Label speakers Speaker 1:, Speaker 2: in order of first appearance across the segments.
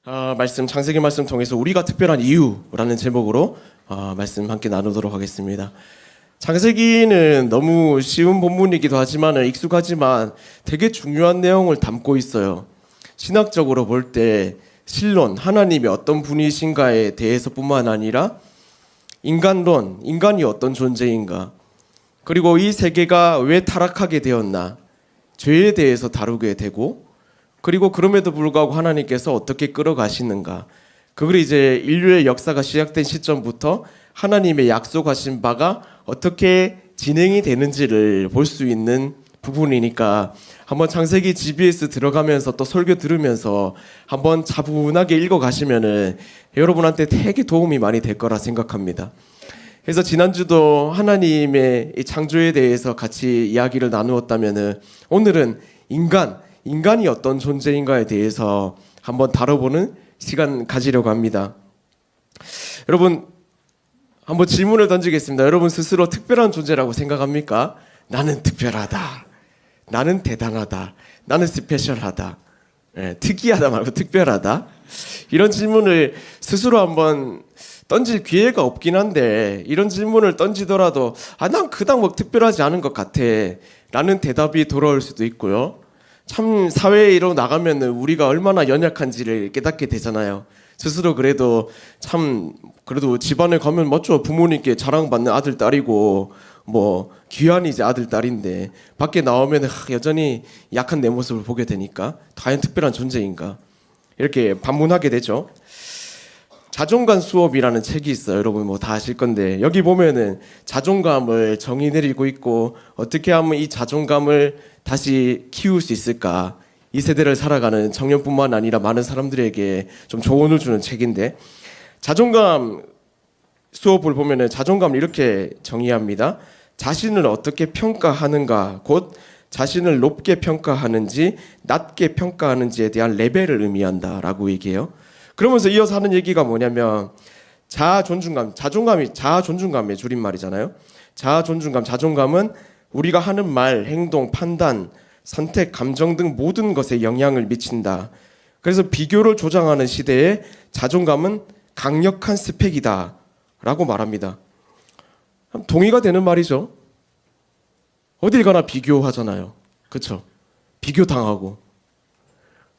Speaker 1: 창세기 말씀 통해서 우리가 특별한 이유라는 제목으로 말씀 함께 나누도록 하겠습니다. 창세기는 너무 쉬운 본문이기도 하지만 익숙하지만 되게 중요한 내용을 담고 있어요. 신학적으로 볼 때 신론, 하나님이 어떤 분이신가에 대해서뿐만 아니라 인간론, 인간이 어떤 존재인가, 그리고 이 세계가 왜 타락하게 되었나, 죄에 대해서 다루게 되고, 그리고 그럼에도 불구하고 하나님께서 어떻게 끌어가시는가, 그걸 이제 인류의 역사가 시작된 시점부터 하나님의 약속하신 바가 어떻게 진행이 되는지를 볼 수 있는 부분이니까 한번 창세기 GBS 들어가면서 또 설교 들으면서 한번 차분하게 읽어가시면은 여러분한테 되게 도움이 많이 될 거라 생각합니다. 그래서 지난주도 하나님의 이 창조에 대해서 같이 이야기를 나누었다면은 오늘은 인간이 어떤 존재인가에 대해서 한번 다뤄보는 시간 가지려고 합니다. 여러분, 한번 질문을 던지겠습니다. 여러분 스스로 특별한 존재라고 생각합니까? 나는 특별하다, 나는 대단하다, 나는 스페셜하다, 특이하다 말고 특별하다, 이런 질문을 스스로 한번 던질 기회가 없긴 한데, 이런 질문을 던지더라도 난 그닥 뭐 특별하지 않은 것 같아 라는 대답이 돌아올 수도 있고요. 참 사회에 이러 나가면 우리가 얼마나 연약한지를 깨닫게 되잖아요. 스스로 그래도 집안에 가면 맞죠, 부모님께 자랑받는 아들 딸이고 뭐 귀한 이제 아들 딸인데 밖에 나오면 여전히 약한 내 모습을 보게 되니까 과연 특별한 존재인가 이렇게 반문하게 되죠. 자존감 수업이라는 책이 있어요. 여러분 뭐 다 아실 건데 여기 보면은 자존감을 정의 내리고 있고 어떻게 하면 이 자존감을 다시 키울 수 있을까, 이 세대를 살아가는 청년뿐만 아니라 많은 사람들에게 좀 조언을 주는 책인데, 자존감 수업을 보면은 자존감을 이렇게 정의합니다. 자신을 어떻게 평가하는가, 곧 자신을 높게 평가하는지 낮게 평가하는지에 대한 레벨을 의미한다라고 얘기해요. 그러면서 이어서 하는 얘기가 뭐냐면 자존감의 줄임말이잖아요. 자존감은 우리가 하는 말, 행동, 판단, 선택, 감정 등 모든 것에 영향을 미친다. 그래서 비교를 조장하는 시대에 자존감은 강력한 스펙이다 라고 말합니다. 동의가 되는 말이죠. 어딜 가나 비교하잖아요. 그렇죠? 비교당하고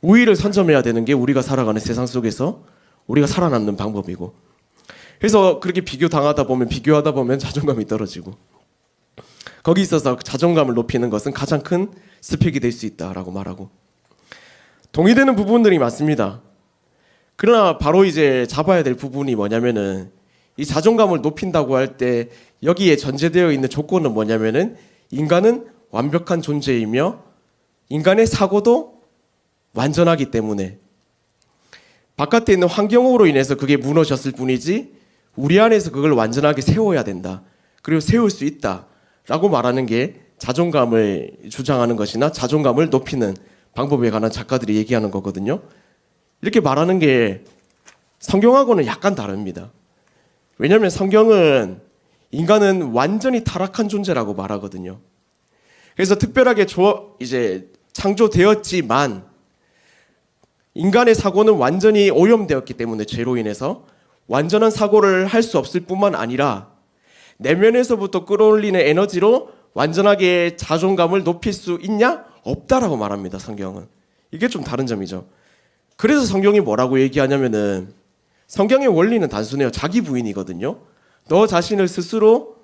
Speaker 1: 우위를 선점해야 되는 게 우리가 살아가는 세상 속에서 우리가 살아남는 방법이고, 그래서 그렇게 비교하다 보면 자존감이 떨어지고, 거기 있어서 자존감을 높이는 것은 가장 큰 스펙이 될 수 있다라고 말하고, 동의되는 부분들이 많습니다. 그러나 바로 이제 잡아야 될 부분이 뭐냐면은, 이 자존감을 높인다고 할 때 여기에 전제되어 있는 조건은 뭐냐면은, 인간은 완벽한 존재이며 인간의 사고도 완전하기 때문에 바깥에 있는 환경으로 인해서 그게 무너졌을 뿐이지 우리 안에서 그걸 완전하게 세워야 된다, 그리고 세울 수 있다 라고 말하는 게 자존감을 주장하는 것이나 자존감을 높이는 방법에 관한 작가들이 얘기하는 거거든요. 이렇게 말하는 게 성경하고는 약간 다릅니다. 왜냐하면 성경은 인간은 완전히 타락한 존재라고 말하거든요. 그래서 특별하게 이제 창조되었지만 인간의 사고는 완전히 오염되었기 때문에 죄로 인해서 완전한 사고를 할 수 없을 뿐만 아니라 내면에서부터 끌어올리는 에너지로 완전하게 자존감을 높일 수 있냐? 없다라고 말합니다. 성경은. 이게 좀 다른 점이죠. 그래서 성경이 뭐라고 얘기하냐면은, 성경의 원리는 단순해요. 자기 부인이거든요. 너 자신을 스스로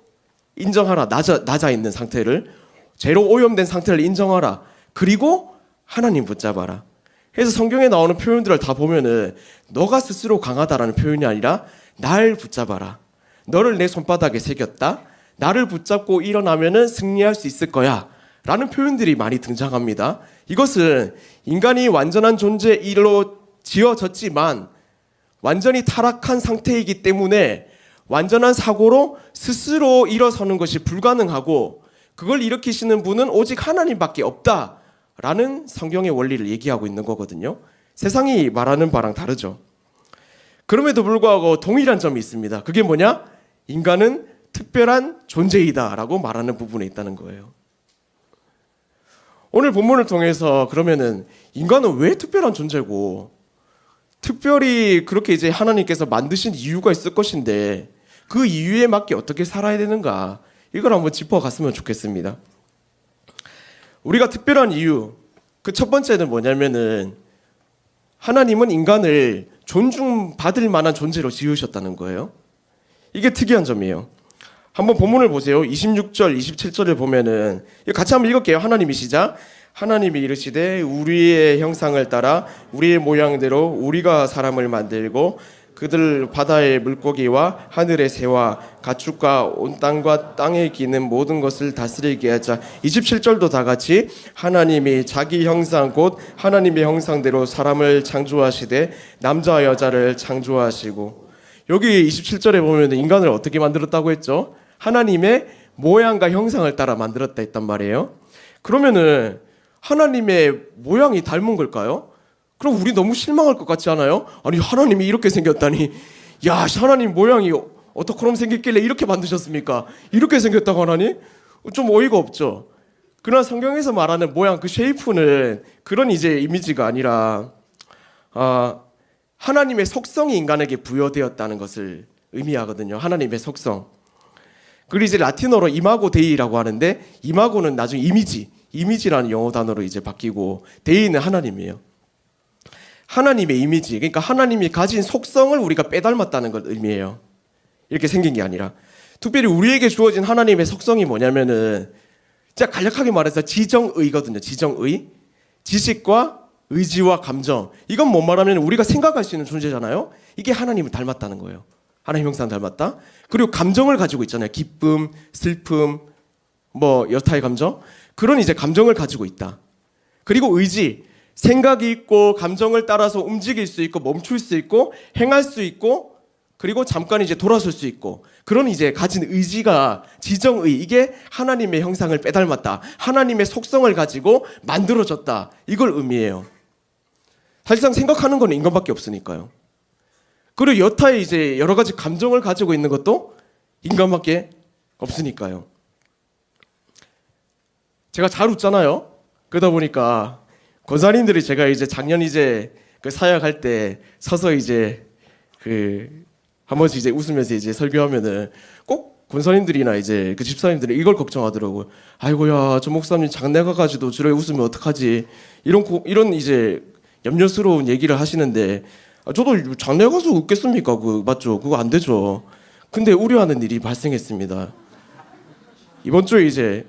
Speaker 1: 인정하라. 낮아 있는 상태를, 죄로 오염된 상태를 인정하라. 그리고 하나님 붙잡아라. 그래서 성경에 나오는 표현들을 다 보면은 너가 스스로 강하다라는 표현이 아니라 날 붙잡아라, 너를 내 손바닥에 새겼다, 나를 붙잡고 일어나면은 승리할 수 있을 거야 라는 표현들이 많이 등장합니다. 이것은 인간이 완전한 존재로 지어졌지만 완전히 타락한 상태이기 때문에 완전한 사고로 스스로 일어서는 것이 불가능하고, 그걸 일으키시는 분은 오직 하나님밖에 없다 라는 성경의 원리를 얘기하고 있는 거거든요. 세상이 말하는 바랑 다르죠. 그럼에도 불구하고 동일한 점이 있습니다. 그게 뭐냐? 인간은 특별한 존재이다 라고 말하는 부분에 있다는 거예요. 오늘 본문을 통해서 그러면은 인간은 왜 특별한 존재고 특별히 그렇게 이제 하나님께서 만드신 이유가 있을 것인데 그 이유에 맞게 어떻게 살아야 되는가, 이걸 한번 짚어갔으면 좋겠습니다. 우리가 특별한 이유, 그 첫 번째는 뭐냐면은 하나님은 인간을 존중받을 만한 존재로 지으셨다는 거예요. 이게 특이한 점이에요. 한번 본문을 보세요. 26절, 27절을 보면은 같이 한번 읽을게요. 하나님이 시작. 하나님이 이르시되 우리의 형상을 따라 우리의 모양대로 우리가 사람을 만들고 그들 바다의 물고기와 하늘의 새와 가축과 온 땅과 땅에 기는 모든 것을 다스리게 하자. 27절도 다 같이 하나님이 자기 형상 곧 하나님의 형상대로 사람을 창조하시되 남자와 여자를 창조하시고, 여기 27절에 보면 인간을 어떻게 만들었다고 했죠? 하나님의 모양과 형상을 따라 만들었다 했단 말이에요. 그러면은 하나님의 모양이 닮은 걸까요? 그럼 우리 너무 실망할 것 같지 않아요? 아니 하나님이 이렇게 생겼다니, 야 하나님 모양이 어떻게 그럼 생겼길래 이렇게 만드셨습니까? 이렇게 생겼다고 하나니? 좀 어이가 없죠. 그러나 성경에서 말하는 모양, 그 쉐이프는 그런 이제 이미지가 아니라 하나님의 속성이 인간에게 부여되었다는 것을 의미하거든요. 하나님의 속성. 그리고 이제 라틴어로 이마고 데이라고 하는데, 이마고는 나중에 이미지라는 영어 단어로 이제 바뀌고, 데이는 하나님이에요. 하나님의 이미지, 그러니까 하나님이 가진 속성을 우리가 빼닮았다는 걸 의미해요. 이렇게 생긴 게 아니라. 특별히 우리에게 주어진 하나님의 속성이 뭐냐면은 진짜 간략하게 말해서 지정의거든요. 지정의. 지식과 의지와 감정. 이건 뭐 말하면 우리가 생각할 수 있는 존재잖아요. 이게 하나님을 닮았다는 거예요. 하나님 형상 닮았다. 그리고 감정을 가지고 있잖아요. 기쁨, 슬픔, 뭐 여타의 감정. 그런 이제 감정을 가지고 있다. 그리고 의지. 생각이 있고 감정을 따라서 움직일 수 있고 멈출 수 있고 행할 수 있고, 그리고 잠깐 이제 돌아설 수 있고, 그런 이제 가진 의지가 지정의, 이게 하나님의 형상을 빼닮았다. 하나님의 속성을 가지고 만들어졌다. 이걸 의미해요. 사실상 생각하는 건 인간밖에 없으니까요. 그리고 여타의 이제 여러 가지 감정을 가지고 있는 것도 인간밖에 없으니까요. 제가 잘 웃잖아요. 그러다 보니까 권사님들이 제가 이제 작년 이제 그 사역할 때 서서 이제 한 번씩 이제 웃으면서 이제 설교하면은 꼭 권사님들이나 이제 그 집사님들이 이걸 걱정하더라고요. 아이고야, 저 목사님 장례 가가지고 저래 웃으면 어떡하지? 이런 이제 염려스러운 얘기를 하시는데, 저도 장례 가서 웃겠습니까? 맞죠? 그거 안 되죠. 근데 우려하는 일이 발생했습니다. 이번 주에 이제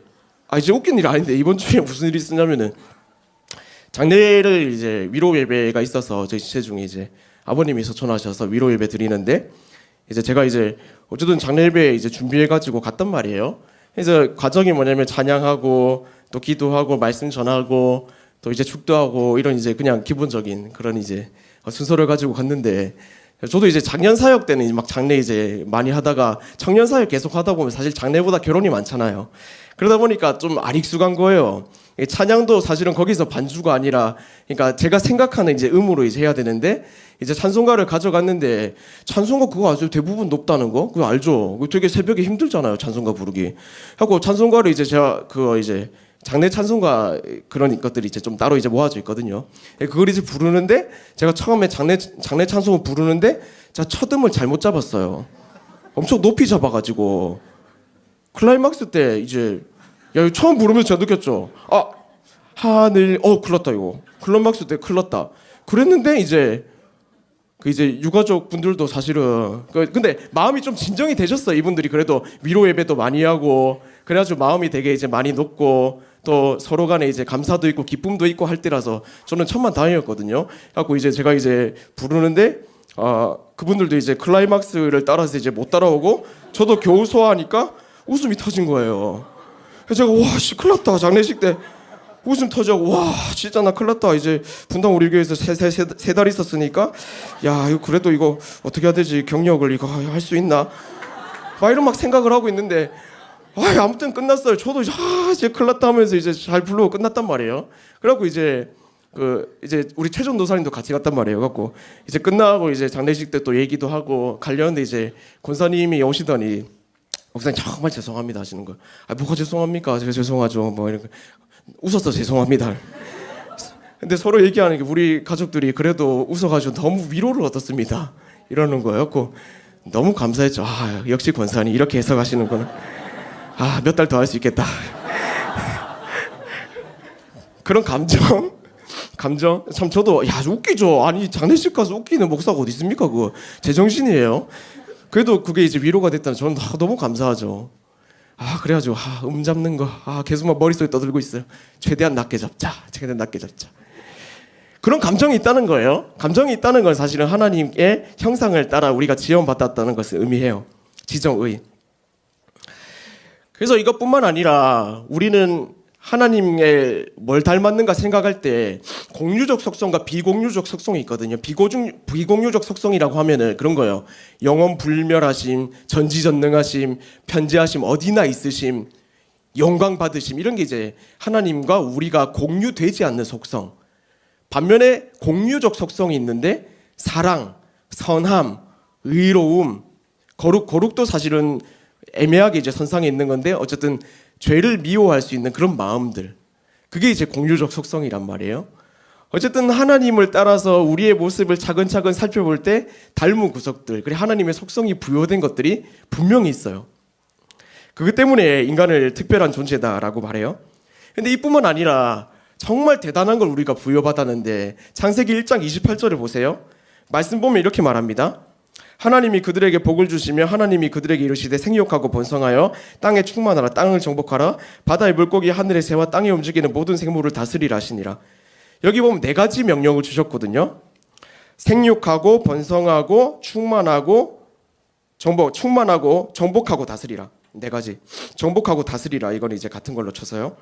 Speaker 1: 웃긴 일이 아닌데, 이번 주에 무슨 일이 있었냐면은 장례를 이제 위로 예배가 있어서 저희 지체 중에 이제 아버님이 서촌하셔서 위로 예배 드리는데, 이제 제가 이제 어쨌든 장례 예배 이제 준비해 가지고 갔단 말이에요. 그래서 과정이 뭐냐면 찬양하고 또 기도하고 말씀 전하고 또 이제 축도하고 이런 이제 그냥 기본적인 그런 이제 순서를 가지고 갔는데, 저도 이제 작년 사역 때는 막 장례 이제 많이 하다가 청년 사역 계속 하다 보면 사실 장례보다 결혼이 많잖아요. 그러다 보니까 좀 안 익숙한 거예요. 찬양도 사실은 거기서 반주가 아니라, 그러니까 제가 생각하는 이제 음으로 이제 해야 되는데, 이제 찬송가를 가져갔는데 찬송가 그거 아세요? 대부분 높다는 거? 그거 알죠? 그거 되게 새벽에 힘들잖아요, 찬송가 부르기. 하고 찬송가를 이제 제가 그거 이제 장례 찬송가 그런 것들이 이제 좀 따로 이제 모아져 있거든요. 그걸 이제 부르는데, 제가 처음에 장례 찬송을 부르는데 제가 첫음을 잘못 잡았어요. 엄청 높이 잡아가지고 클라이막스 때 이제 처음 부르면서 제가 느꼈죠. 하늘, 큰일 났다 이거. 클라이막스 때 큰일 났다. 그랬는데 이제 유가족 분들도 사실은 근데 마음이 좀 진정이 되셨어요. 이분들이 그래도 위로 예배도 많이 하고 그래가지고 마음이 되게 이제 많이 높고 또 서로 간에 이제 감사도 있고 기쁨도 있고 할 때라서 저는 천만다행이었거든요. 그래갖고 이제 제가 이제 부르는데 그분들도 이제 클라이막스를 따라서 이제 못 따라오고 저도 겨우 소화하니까 웃음이 터진 거예요. 그래서 제가 와씨 큰일 났다. 장례식 때 웃음 터져고 와 진짜 나 큰일 났다. 이제 분당 우리 교회에서 세 달 있었으니까 야 이거 그래도 이거 어떻게 해야 되지? 경력을 이거 할 수 있나? 막 이런 막 생각을 하고 있는데 아무튼 끝났어요. 저도 이제 큰일 났다 하면서 이제 잘 부르고 끝났단 말이에요. 그래갖고 이제 이제 우리 최종 도사님도 같이 갔단 말이에요. 갖고 이제 끝나고 이제 장례식 때 또 얘기도 하고 가려는데 이제 권사님이 오시더니 목사님 정말 죄송합니다 하시는 거예요. 뭐가 죄송합니까? 제가 죄송하죠. 뭐 이렇게 웃었어. 죄송합니다. 근데 서로 얘기하는 게 우리 가족들이 그래도 웃어가지고 너무 위로를 얻었습니다. 이러는 거였고 너무 감사했죠. 아, 역시 권사님 이렇게 해석하시는구나. 아, 몇 달 더 할 수 있겠다. 그런 감정 참 저도 야 웃기죠. 아니 장례식 가서 웃기는 목사가 어디 있습니까? 그거 제정신이에요. 그래도 그게 이제 위로가 됐다는 저는 너무 감사하죠. 아 그래가지고 잡는 거 계속 막 머릿속에 떠들고 있어요. 최대한 낮게 잡자. 그런 감정이 있다는 거예요. 감정이 있다는 건 사실은 하나님의 형상을 따라 우리가 지원받았다는 것을 의미해요. 지정의. 그래서 이것뿐만 아니라 우리는 하나님의 뭘 닮았는가 생각할 때 공유적 속성과 비공유적 속성이 있거든요. 비공유적 속성이라고 하면은 그런 거예요. 영원 불멸하심, 전지전능하심, 편재하심, 어디나 있으심, 영광 받으심 이런 게 이제 하나님과 우리가 공유되지 않는 속성. 반면에 공유적 속성이 있는데 사랑, 선함, 의로움, 거룩도 사실은 애매하게 이제 선상에 있는 건데 어쨌든 죄를 미워할 수 있는 그런 마음들. 그게 이제 공유적 속성이란 말이에요. 어쨌든 하나님을 따라서 우리의 모습을 차근차근 살펴볼 때 닮은 구석들, 그리고 하나님의 속성이 부여된 것들이 분명히 있어요. 그것 때문에 인간을 특별한 존재다라고 말해요. 근데 이뿐만 아니라 정말 대단한 걸 우리가 부여받았는데 창세기 1장 28절을 보세요. 말씀 보면 이렇게 말합니다. 하나님이 그들에게 복을 주시며 하나님이 그들에게 이르시되 생육하고 번성하여 땅에 충만하라 땅을 정복하라 바다의 물고기 하늘의 새와 땅에 움직이는 모든 생물을 다스리라 하시니라. 여기 보면 4가지 명령을 주셨거든요. 생육하고 번성하고 충만하고 정복하고 다스리라. 4가지. 정복하고 다스리라. 이건 이제 같은 걸로 쳐서요.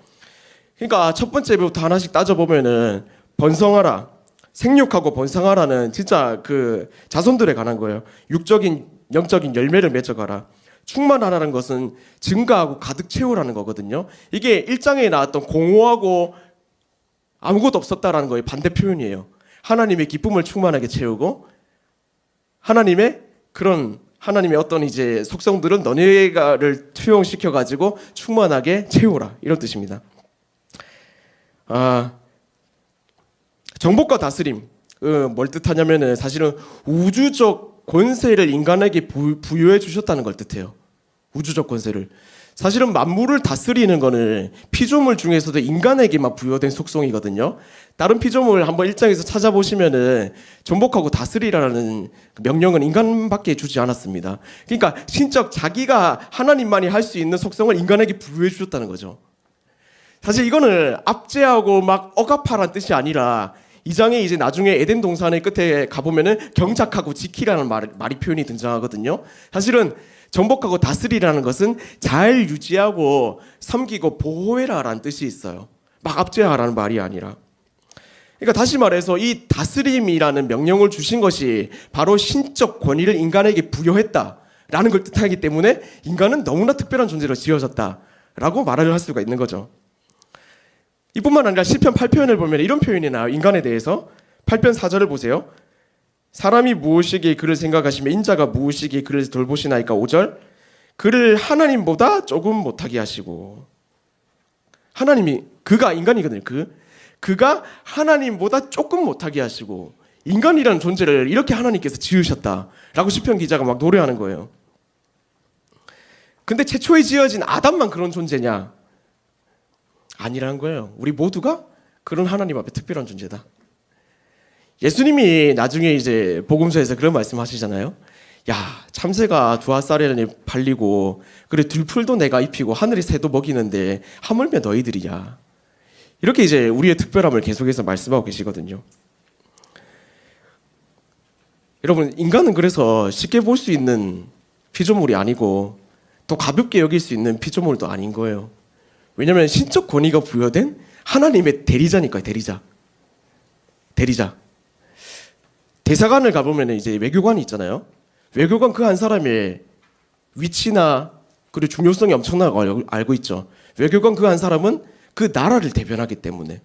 Speaker 1: 그러니까 첫 번째부터 하나씩 따져보면은 번성하라. 생육하고 번성하라는 진짜 그 자손들에 관한 거예요. 육적인 영적인 열매를 맺어가라. 충만하라는 것은 증가하고 가득 채우라는 거거든요. 이게 1장에 나왔던 공허하고 아무것도 없었다라는 거의 반대 표현이에요. 하나님의 기쁨을 충만하게 채우고 하나님의 어떤 이제 속성들은 너네가를 투영시켜 가지고 충만하게 채우라 이런 뜻입니다. 정복과 다스림, 뭘 뜻하냐면은 사실은 우주적 권세를 인간에게 부여해 주셨다는 걸 뜻해요. 우주적 권세를. 사실은 만물을 다스리는 거는 피조물 중에서도 인간에게만 부여된 속성이거든요. 다른 피조물 한번 일장에서 찾아보시면은 정복하고 다스리라는 명령은 인간밖에 주지 않았습니다. 그러니까 신적 자기가 하나님만이 할 수 있는 속성을 인간에게 부여해 주셨다는 거죠. 사실 이거는 압제하고 막 억압하라는 뜻이 아니라 2장에 이제 나중에 에덴 동산의 끝에 가보면은 경작하고 지키라는 말이 표현이 등장하거든요. 사실은 정복하고 다스리라는 것은 잘 유지하고 섬기고 보호해라라는 뜻이 있어요. 막 압제하라는 말이 아니라. 그러니까 다시 말해서 이 다스림이라는 명령을 주신 것이 바로 신적 권위를 인간에게 부여했다라는 걸 뜻하기 때문에 인간은 너무나 특별한 존재로 지어졌다라고 말을 할 수가 있는 거죠. 이뿐만 아니라 시편 8편을 보면 이런 표현이 나와요. 인간에 대해서 8편 4절을 보세요. 사람이 무엇이기에 그를 생각하시며 인자가 무엇이기에 그를 돌보시나이까. 5절 그를 하나님보다 조금 못하게 하시고. 하나님이 그가 인간이거든요. 그가 하나님보다 조금 못하게 하시고 인간이라는 존재를 이렇게 하나님께서 지으셨다라고 시편 기자가 막 노래하는 거예요. 근데 최초에 지어진 아담만 그런 존재냐? 아니라는 거예요. 우리 모두가 그런 하나님 앞에 특별한 존재다. 예수님이 나중에 이제 복음서에서 그런 말씀하시잖아요. 야, 참새가 두 아싸리에 팔리고 그래 들풀도 내가 입히고 하늘의 새도 먹이는데 하물며 너희들이야. 이렇게 이제 우리의 특별함을 계속해서 말씀하고 계시거든요. 여러분, 인간은 그래서 쉽게 볼 수 있는 피조물이 아니고 또 가볍게 여길 수 있는 피조물도 아닌 거예요. 왜냐하면 신적 권위가 부여된 하나님의 대리자니까요. 대리자. 대사관을 가보면 이제 외교관이 있잖아요. 외교관 그 한 사람의 위치나 그리고 중요성이 엄청나고 알고 있죠. 외교관 그 한 사람은 그 나라를 대변하기 때문에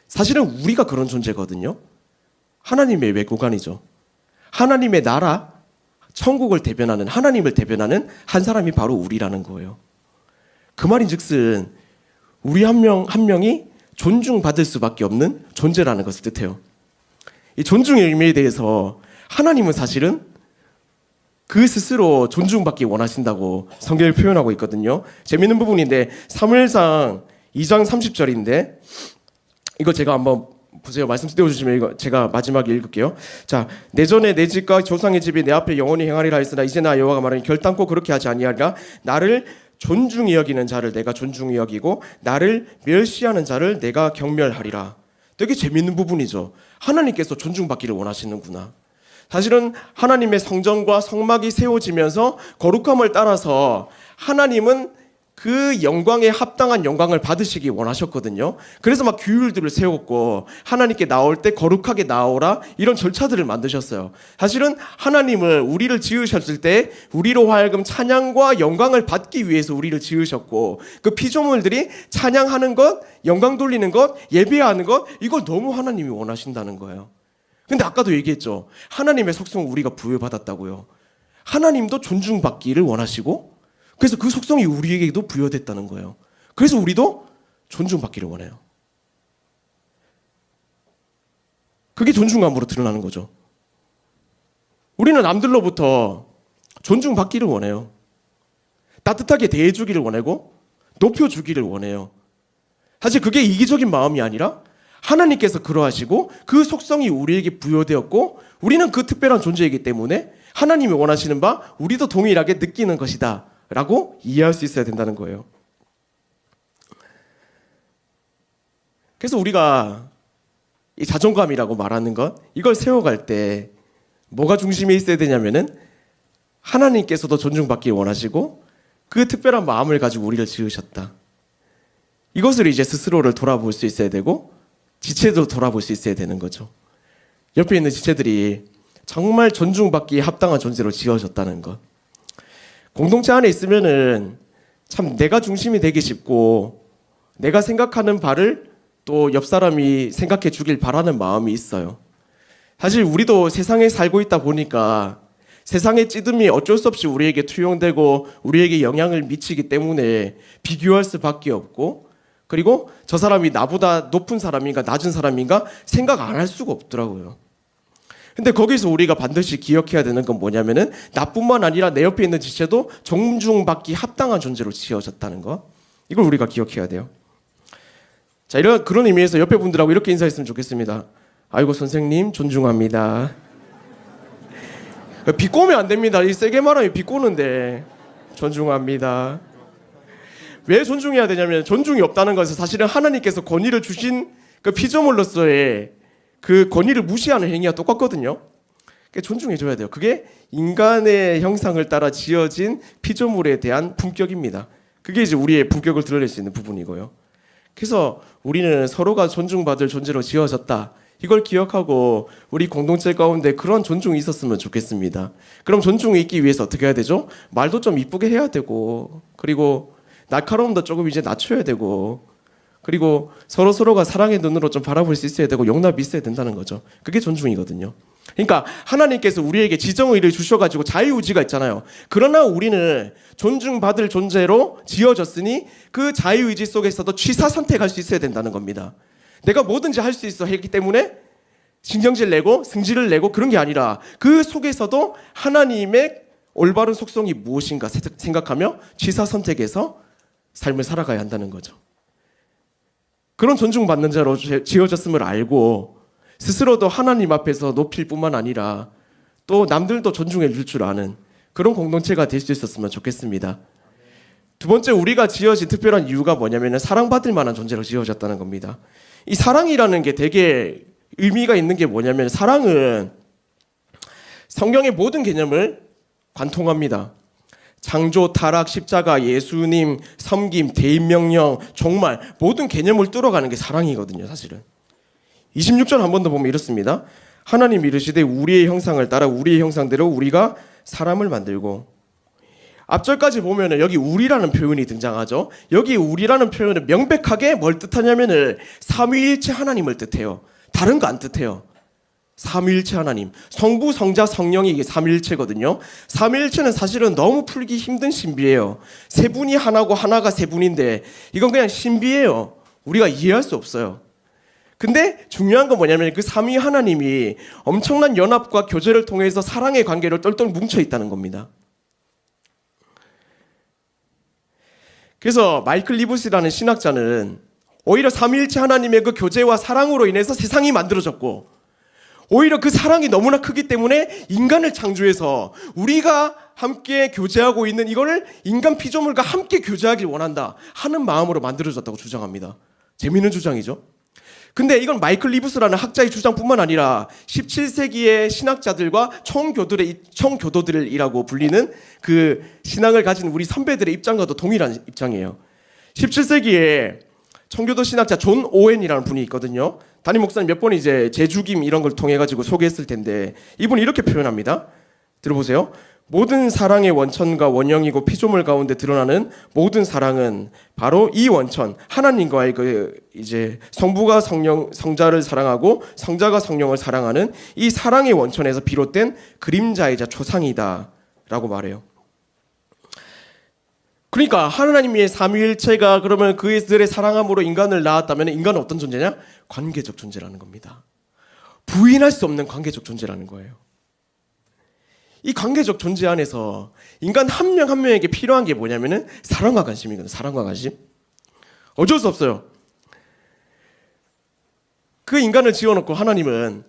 Speaker 1: 사실은 우리가 그런 존재거든요. 하나님의 외교관이죠. 하나님의 나라, 천국을 대변하는 하나님을 대변하는 한 사람이 바로 우리라는 거예요. 그 말인즉슨 우리 한 명이 존중받을 수밖에 없는 존재라는 것을 뜻해요. 이 존중의 의미에 대해서 하나님은 사실은 그 스스로 존중받기 원하신다고 성경을 표현하고 있거든요. 재밌는 부분인데 사무엘상 2장 30절인데 이거 제가 한번 보세요. 말씀 띄워주시면 이거 제가 마지막에 읽을게요. 자, 내전에 내 집과 조상의 집이 내 앞에 영원히 행하리라 했으나 이제 나 여호와가 말하니 결단코 그렇게 하지 아니하리라. 나를 존중히 여기는 자를 내가 존중히 여기고 나를 멸시하는 자를 내가 경멸하리라. 되게 재밌는 부분이죠. 하나님께서 존중받기를 원하시는구나. 사실은 하나님의 성전과 성막이 세워지면서 거룩함을 따라서 하나님은 그 영광에 합당한 영광을 받으시기 원하셨거든요. 그래서 막 규율들을 세웠고 하나님께 나올 때 거룩하게 나오라 이런 절차들을 만드셨어요. 사실은 하나님은 우리를 지으셨을 때 우리로 하여금 찬양과 영광을 받기 위해서 우리를 지으셨고 그 피조물들이 찬양하는 것, 영광 돌리는 것, 예배하는 것 이걸 너무 하나님이 원하신다는 거예요. 근데 아까도 얘기했죠. 하나님의 속성을 우리가 부여받았다고요. 하나님도 존중받기를 원하시고 그래서 그 속성이 우리에게도 부여됐다는 거예요. 그래서 우리도 존중받기를 원해요. 그게 존중감으로 드러나는 거죠. 우리는 남들로부터 존중받기를 원해요. 따뜻하게 대해주기를 원하고 높여주기를 원해요. 사실 그게 이기적인 마음이 아니라 하나님께서 그러하시고 그 속성이 우리에게 부여되었고 우리는 그 특별한 존재이기 때문에 하나님이 원하시는 바 우리도 동일하게 느끼는 것이다 라고 이해할 수 있어야 된다는 거예요. 그래서 우리가 이 자존감이라고 말하는 것 이걸 세워갈 때 뭐가 중심에 있어야 되냐면은 하나님께서도 존중받기 원하시고 그 특별한 마음을 가지고 우리를 지으셨다. 이것을 이제 스스로를 돌아볼 수 있어야 되고 지체도 돌아볼 수 있어야 되는 거죠. 옆에 있는 지체들이 정말 존중받기에 합당한 존재로 지어졌다는 것. 공동체 안에 있으면은 참 내가 중심이 되기 쉽고 내가 생각하는 바를 또 옆 사람이 생각해 주길 바라는 마음이 있어요. 사실 우리도 세상에 살고 있다 보니까 세상의 찌듦이 어쩔 수 없이 우리에게 투영되고 우리에게 영향을 미치기 때문에 비교할 수밖에 없고 그리고 저 사람이 나보다 높은 사람인가 낮은 사람인가 생각 안 할 수가 없더라고요. 근데 거기서 우리가 반드시 기억해야 되는 건 뭐냐면은 나뿐만 아니라 내 옆에 있는 지체도 존중받기 합당한 존재로 지어졌다는 거. 이걸 우리가 기억해야 돼요. 자, 그런 의미에서 옆에 분들하고 이렇게 인사했으면 좋겠습니다. 아이고 선생님 존중합니다. 비꼬면 안 됩니다. 이 세게 말하면 비꼬는데 존중합니다. 왜 존중해야 되냐면 존중이 없다는 것은 사실은 하나님께서 권위를 주신 그 피조물로서의 그 권위를 무시하는 행위와 똑같거든요. 존중해줘야 돼요. 그게 인간의 형상을 따라 지어진 피조물에 대한 품격입니다. 그게 이제 우리의 품격을 드러낼 수 있는 부분이고요. 그래서 우리는 서로가 존중받을 존재로 지어졌다. 이걸 기억하고 우리 공동체 가운데 그런 존중이 있었으면 좋겠습니다. 그럼 존중이 있기 위해서 어떻게 해야 되죠? 말도 좀 이쁘게 해야 되고 그리고 날카로움도 조금 이제 낮춰야 되고 그리고 서로가 사랑의 눈으로 좀 바라볼 수 있어야 되고 용납이 있어야 된다는 거죠. 그게 존중이거든요. 그러니까 하나님께서 우리에게 지정의를 주셔가지고 자유의지가 있잖아요. 그러나 우리는 존중받을 존재로 지어졌으니 그 자유의지 속에서도 취사 선택할 수 있어야 된다는 겁니다. 내가 뭐든지 할 수 있어 했기 때문에 신경질 내고 승질을 내고 그런 게 아니라 그 속에서도 하나님의 올바른 속성이 무엇인가 생각하며 취사 선택해서 삶을 살아가야 한다는 거죠. 그런 존중받는 자로 지어졌음을 알고 스스로도 하나님 앞에서 높일 뿐만 아니라 또 남들도 존중해 줄 줄 아는 그런 공동체가 될 수 있었으면 좋겠습니다. 두 번째, 우리가 지어진 특별한 이유가 뭐냐면 사랑받을 만한 존재로 지어졌다는 겁니다. 이 사랑이라는 게 되게 의미가 있는 게 뭐냐면 사랑은 성경의 모든 개념을 관통합니다. 창조, 타락, 십자가, 예수님, 섬김, 대인명령, 정말 모든 개념을 뚫어가는 게 사랑이거든요. 사실은 26절 한 번 더 보면 이렇습니다. 하나님 이르시되 우리의 형상을 따라 우리의 형상대로 우리가 사람을 만들고. 앞절까지 보면은 여기 우리라는 표현이 등장하죠. 여기 우리라는 표현은 명백하게 뭘 뜻하냐면은 삼위일체 하나님을 뜻해요. 다른 거 안 뜻해요. 삼위일체 하나님, 성부, 성자, 성령이 이게 삼위일체거든요. 삼위일체는 사실은 너무 풀기 힘든 신비예요. 세 분이 하나고 하나가 세 분인데 이건 그냥 신비예요. 우리가 이해할 수 없어요. 근데 중요한 건 뭐냐면 그 삼위 하나님이 엄청난 연합과 교제를 통해서 사랑의 관계를 똘똘 뭉쳐 있다는 겁니다. 그래서 마이클 리브스라는 신학자는 오히려 삼위일체 하나님의 그 교제와 사랑으로 인해서 세상이 만들어졌고, 오히려 그 사랑이 너무나 크기 때문에 인간을 창조해서 우리가 함께 교제하고 있는 이거를 인간 피조물과 함께 교제하길 원한다 하는 마음으로 만들어졌다고 주장합니다. 재미있는 주장이죠. 근데 이건 마이클 리브스라는 학자의 주장뿐만 아니라 17세기의 신학자들과 청교도들이라고 불리는 그 신앙을 가진 우리 선배들의 입장과도 동일한 입장이에요. 17세기에 청교도 신학자 존 오웬이라는 분이 있거든요. 담임 목사님 몇 번 이제 재죽임 이런 걸 통해 가지고 소개했을 텐데, 이분이 이렇게 표현합니다. 들어보세요. 모든 사랑의 원천과 원형이고 피조물 가운데 드러나는 모든 사랑은 바로 이 원천, 하나님과의 그 이제 성부가 성자를 사랑하고 성자가 성령을 사랑하는 이 사랑의 원천에서 비롯된 그림자이자 초상이다라고 말해요. 그러니까 하나님의 삼위일체가 그러면 그들의 사랑함으로 인간을 낳았다면 인간은 어떤 존재냐? 관계적 존재라는 겁니다. 부인할 수 없는 관계적 존재라는 거예요. 이 관계적 존재 안에서 인간 한 명 한 명에게 필요한 게 뭐냐면은 사랑과 관심이거든요. 사랑과 관심. 어쩔 수 없어요. 그 인간을 지어놓고 하나님은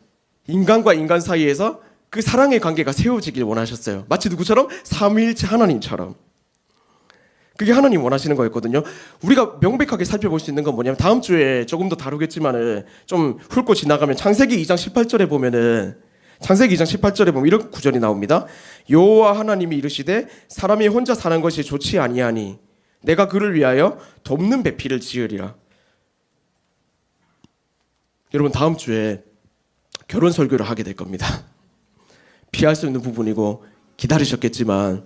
Speaker 1: 인간과 인간 사이에서 그 사랑의 관계가 세워지길 원하셨어요. 마치 누구처럼? 삼위일체 하나님처럼. 그게 하나님 원하시는 거였거든요. 우리가 명백하게 살펴볼 수 있는 건 뭐냐면, 다음 주에 조금 더 다루겠지만은 좀 훑고 지나가면 창세기 2장 18절에 보면은, 창세기 2장 18절에 보면 이런 구절이 나옵니다. 여호와 하나님이 이르시되 사람이 혼자 사는 것이 좋지 아니하니 내가 그를 위하여 돕는 배필을 지으리라. 여러분, 다음 주에 결혼 설교를 하게 될 겁니다. 피할 수 있는 부분이고 기다리셨겠지만,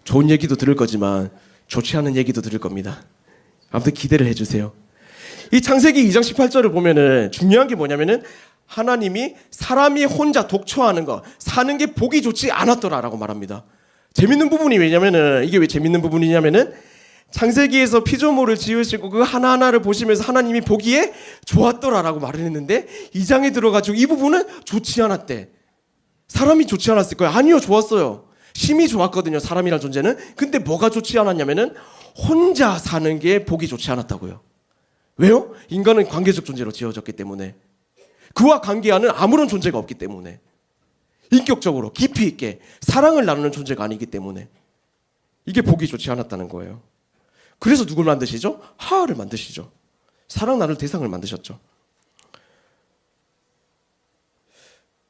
Speaker 1: 좋은 얘기도 들을 거지만 좋지 않은 얘기도 들을 겁니다. 아무튼 기대를 해주세요. 이 창세기 2장 18절을 보면은 중요한 게 뭐냐면은 하나님이 사람이 혼자 독처하는 거, 사는 게 보기 좋지 않았더라라고 말합니다. 재밌는 부분이 왜냐면은, 이게 왜 재밌는 부분이냐면은 창세기에서 피조물을 지으시고 그 하나하나를 보시면서 하나님이 보기에 좋았더라라고 말을 했는데, 2장에 들어가지고 이 부분은 좋지 않았대. 사람이 좋지 않았을 거예요. 아니요, 좋았어요. 심히 좋았거든요, 사람이란 존재는. 근데 뭐가 좋지 않았냐면은 혼자 사는 게 보기 좋지 않았다고요. 왜요? 인간은 관계적 존재로 지어졌기 때문에, 그와 관계하는 아무런 존재가 없기 때문에, 인격적으로 깊이 있게 사랑을 나누는 존재가 아니기 때문에 이게 보기 좋지 않았다는 거예요. 그래서 누굴 만드시죠? 하와를 만드시죠. 사랑 나눌 대상을 만드셨죠.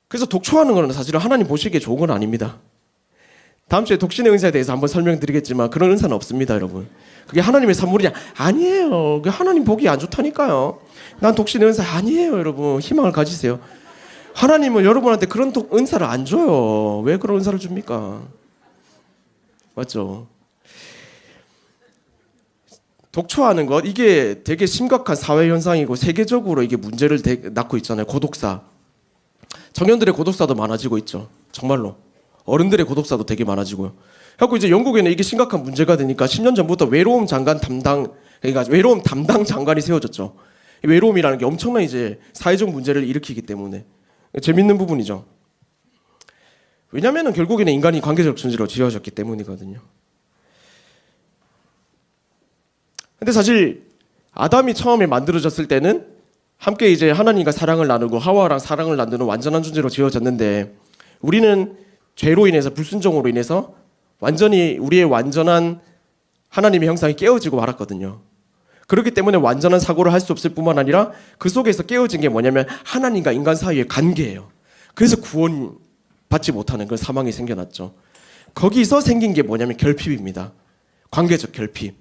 Speaker 1: 그래서 독초하는 거는 사실은 하나님 보시기에 좋은 건 아닙니다. 다음 주에 독신의 은사에 대해서 한번 설명드리겠지만 그런 은사는 없습니다, 여러분. 그게 하나님의 선물이냐? 아니에요. 그게 하나님 보기 안 좋다니까요. 난 독신의 은사 아니에요, 여러분. 희망을 가지세요. 하나님은 여러분한테 그런 은사를 안 줘요. 왜 그런 은사를 줍니까? 맞죠? 독초하는 것, 이게 되게 심각한 사회 현상이고 세계적으로 이게 문제를 낳고 있잖아요. 고독사. 청년들의 고독사도 많아지고 있죠. 정말로. 어른들의 고독사도 되게 많아지고요. 그래서 이제 영국에는 이게 심각한 문제가 되니까 10년 전부터 외로움 그러니까 외로움 담당 장관이 세워졌죠. 외로움이라는 게 엄청난 이제 사회적 문제를 일으키기 때문에 재밌는 부분이죠. 왜냐하면 결국에는 인간이 관계적 존재로 지어졌기 때문이거든요. 근데 사실 아담이 처음에 만들어졌을 때는 함께 이제 하나님과 사랑을 나누고 하와랑 사랑을 나누는 완전한 존재로 지어졌는데, 우리는 죄로 인해서, 불순종으로 인해서 완전히 우리의 완전한 하나님의 형상이 깨어지고 말았거든요. 그렇기 때문에 완전한 사고를 할 수 없을 뿐만 아니라 그 속에서 깨어진 게 뭐냐면 하나님과 인간 사이의 관계예요. 그래서 구원받지 못하는 그런 사망이 생겨났죠. 거기서 생긴 게 뭐냐면 결핍입니다. 관계적 결핍.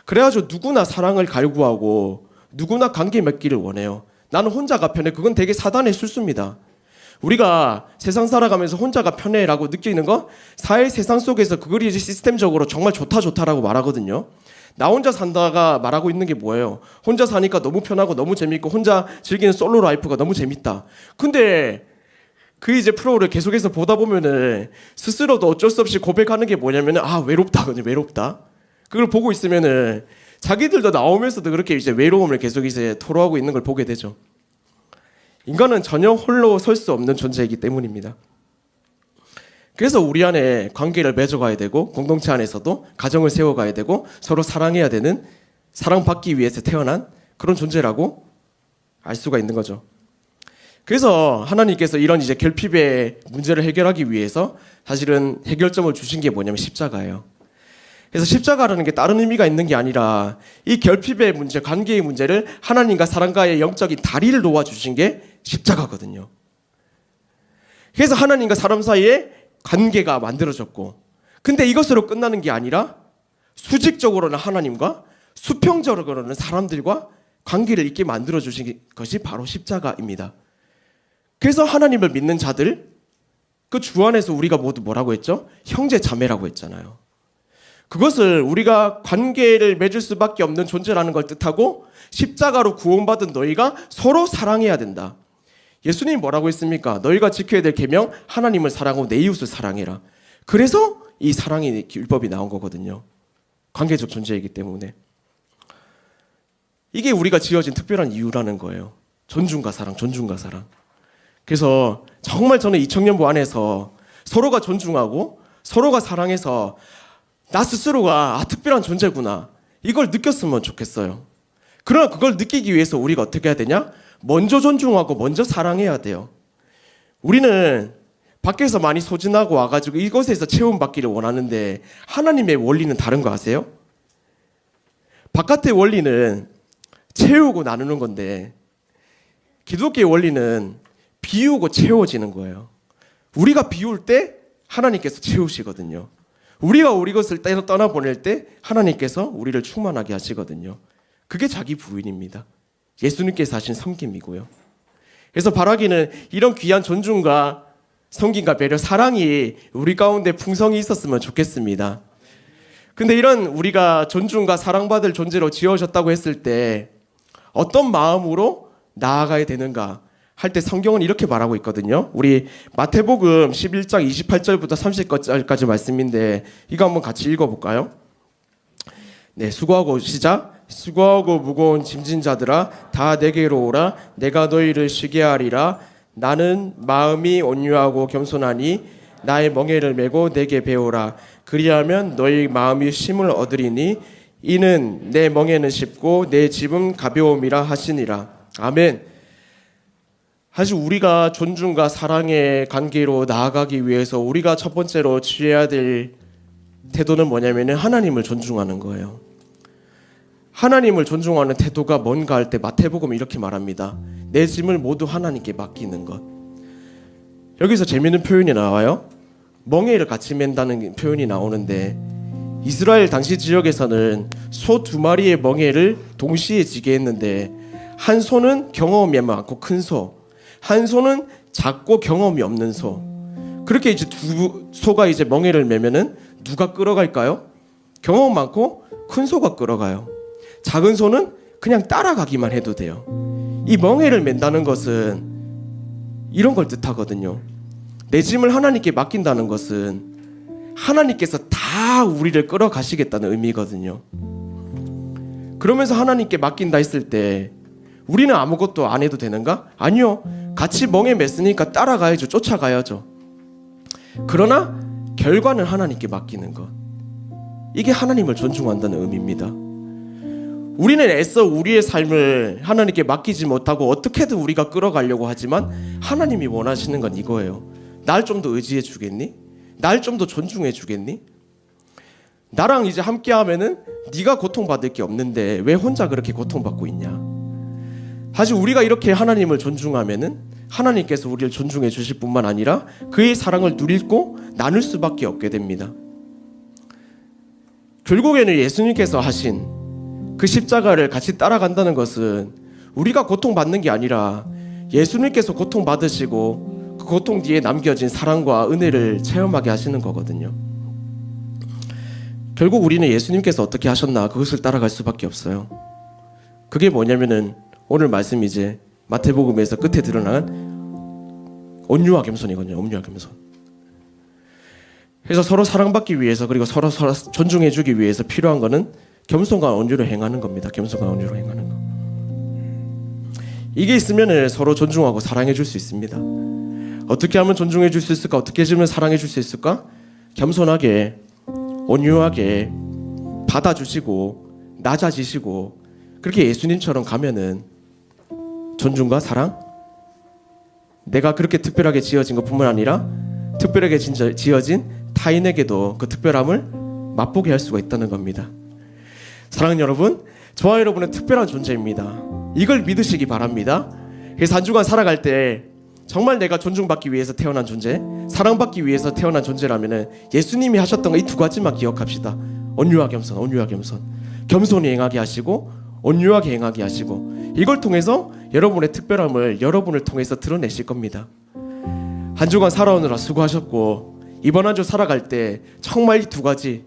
Speaker 1: 그래가지고 누구나 사랑을 갈구하고 누구나 관계 맺기를 원해요. 나는 혼자가 편해. 그건 되게 사단의 술수입니다. 우리가 세상 살아가면서 혼자가 편해라고 느끼는 거, 사회 세상 속에서 그걸 이제 시스템적으로 정말 좋다라고 말하거든요. 나 혼자 산다가 말하고 있는 게 뭐예요? 혼자 사니까 너무 편하고 너무 재밌고 혼자 즐기는 솔로 라이프가 너무 재밌다. 근데 그 이제 프로를 계속해서 보다 보면은 스스로도 어쩔 수 없이 고백하는 게 뭐냐면은 외롭다. 그걸 보고 있으면은 자기들도 나오면서도 그렇게 이제 외로움을 계속 이제 토로하고 있는 걸 보게 되죠. 인간은 전혀 홀로 설 수 없는 존재이기 때문입니다. 그래서 우리 안에 관계를 맺어가야 되고 공동체 안에서도 가정을 세워가야 되고 서로 사랑해야 되는, 사랑받기 위해서 태어난 그런 존재라고 알 수가 있는 거죠. 그래서 하나님께서 이런 이제 결핍의 문제를 해결하기 위해서 사실은 해결점을 주신 게 뭐냐면 십자가예요. 그래서 십자가라는 게 다른 의미가 있는 게 아니라 이 결핍의 문제, 관계의 문제를 하나님과 사람과의 영적인 다리를 놓아주신 게 십자가거든요. 그래서 하나님과 사람 사이에 관계가 만들어졌고, 근데 이것으로 끝나는 게 아니라 수직적으로는 하나님과 수평적으로는 사람들과 관계를 있게 만들어주신 것이 바로 십자가입니다. 그래서 하나님을 믿는 자들, 그 주 안에서 우리가 모두 뭐라고 했죠? 형제 자매라고 했잖아요. 그것을 우리가 관계를 맺을 수밖에 없는 존재라는 걸 뜻하고 십자가로 구원받은 너희가 서로 사랑해야 된다. 예수님이 뭐라고 했습니까? 너희가 지켜야 될 계명, 하나님을 사랑하고 내 이웃을 사랑해라. 그래서 이 사랑의 율법이 나온 거거든요. 관계적 존재이기 때문에. 이게 우리가 지어진 특별한 이유라는 거예요. 존중과 사랑, 존중과 사랑. 그래서 정말 저는 이 청년부 안에서 서로가 존중하고 서로가 사랑해서 나 스스로가 특별한 존재구나, 이걸 느꼈으면 좋겠어요. 그러나 그걸 느끼기 위해서 우리가 어떻게 해야 되냐? 먼저 존중하고 먼저 사랑해야 돼요. 우리는 밖에서 많이 소진하고 와가지고 이곳에서 체험받기를 원하는데 하나님의 원리는 다른 거 아세요? 바깥의 원리는 채우고 나누는 건데 기독교의 원리는 비우고 채워지는 거예요. 우리가 비울 때 하나님께서 채우시거든요. 우리가 우리 것을 떠나보낼 때 하나님께서 우리를 충만하게 하시거든요. 그게 자기 부인입니다. 예수님께서 하신 섬김이고요. 그래서 바라기는 이런 귀한 존중과 섬김과 배려, 사랑이 우리 가운데 풍성히 있었으면 좋겠습니다. 근데 이런 우리가 존중과 사랑받을 존재로 지어졌다고 했을 때 어떤 마음으로 나아가야 되는가 할 때 성경은 이렇게 말하고 있거든요. 우리 마태복음 11장 28절부터 30절까지 말씀인데 이거 한번 같이 읽어볼까요? 네, 수고하고 시작. 수고하고 무거운 짐진 자들아 다 내게로 오라. 내가 너희를 쉬게 하리라. 나는 마음이 온유하고 겸손하니 나의 멍에를 메고 내게 배우라. 그리하면 너희 마음이 쉼을 얻으리니 이는 내 멍에는 쉽고 내 짐은 가벼움이라 하시니라. 아멘. 사실 우리가 존중과 사랑의 관계로 나아가기 위해서 우리가 첫 번째로 취해야 될 태도는 뭐냐면 하나님을 존중하는 거예요. 하나님을 존중하는 태도가 뭔가 할 때 마태복음은 이렇게 말합니다. 내 짐을 모두 하나님께 맡기는 것. 여기서 재미있는 표현이 나와요. 멍에를 같이 맨다는 표현이 나오는데 이스라엘 당시 지역에서는 소 2마리의 멍에를 동시에 지게 했는데 한 소는 경험이 많고 큰 소, 한 소는 작고 경험이 없는 소. 그렇게 이제 두 소가 이제 멍에를 매면은 누가 끌어갈까요? 경험 많고 큰 소가 끌어가요. 작은 소는 그냥 따라가기만 해도 돼요. 이 멍에를 맨다는 것은 이런 걸 뜻하거든요. 내 짐을 하나님께 맡긴다는 것은 하나님께서 다 우리를 끌어가시겠다는 의미거든요. 그러면서 하나님께 맡긴다 했을 때 우리는 아무것도 안 해도 되는가? 아니요. 같이 멍에 맸으니까 따라가야죠. 쫓아가야죠. 그러나 결과는 하나님께 맡기는 것. 이게 하나님을 존중한다는 의미입니다. 우리는 애써 우리의 삶을 하나님께 맡기지 못하고 어떻게든 우리가 끌어가려고 하지만 하나님이 원하시는 건 이거예요. 날 좀 더 의지해 주겠니? 날 좀 더 존중해 주겠니? 나랑 이제 함께 하면은 네가 고통받을 게 없는데 왜 혼자 그렇게 고통받고 있냐? 사실 우리가 이렇게 하나님을 존중하면은 하나님께서 우리를 존중해 주실 뿐만 아니라 그의 사랑을 누리고 나눌 수밖에 없게 됩니다. 결국에는 예수님께서 하신 그 십자가를 같이 따라간다는 것은 우리가 고통받는 게 아니라 예수님께서 고통받으시고 그 고통 뒤에 남겨진 사랑과 은혜를 체험하게 하시는 거거든요. 결국 우리는 예수님께서 어떻게 하셨나 그것을 따라갈 수밖에 없어요. 그게 뭐냐면은 오늘 말씀 이제 마태복음에서 끝에 드러난 온유와 겸손이거든요. 온유와 겸손. 그래서 서로 사랑받기 위해서 그리고 서로 존중해주기 위해서 필요한 거는 겸손과 온유로 행하는 겁니다. 겸손과 온유로 행하는 거. 이게 있으면 서로 존중하고 사랑해 줄 수 있습니다. 어떻게 하면 존중해 줄 수 있을까? 어떻게 해주면 사랑해 줄 수 있을까? 겸손하게 온유하게 받아주시고 낮아지시고 그렇게 예수님처럼 가면은 존중과 사랑, 내가 그렇게 특별하게 지어진 것뿐만 아니라 특별하게 지어진 타인에게도 그 특별함을 맛보게 할 수가 있다는 겁니다. 사랑하는 여러분, 저와 여러분은 특별한 존재입니다. 이걸 믿으시기 바랍니다. 그래서 한 주간 살아갈 때 정말 내가 존중받기 위해서 태어난 존재, 사랑받기 위해서 태어난 존재라면은 예수님이 하셨던 거 이 두 가지만 기억합시다. 온유와 겸손, 온유와 겸손. 겸손히 행하게 하시고 온유하게 행하게 하시고, 이걸 통해서 여러분의 특별함을 여러분을 통해서 드러내실 겁니다. 한 주간 살아오느라 수고하셨고, 이번 한 주 살아갈 때 정말 이 두 가지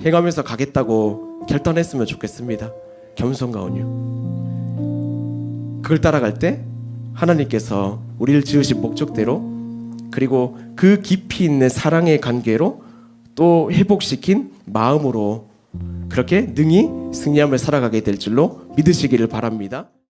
Speaker 1: 행하면서 가겠다고 결단했으면 좋겠습니다. 겸손과 온유. 그걸 따라갈 때 하나님께서 우리를 지으신 목적대로, 그리고 그 깊이 있는 사랑의 관계로 또 회복시킨 마음으로 그렇게 능히 승리하며 살아가게 될 줄로 믿으시기를 바랍니다.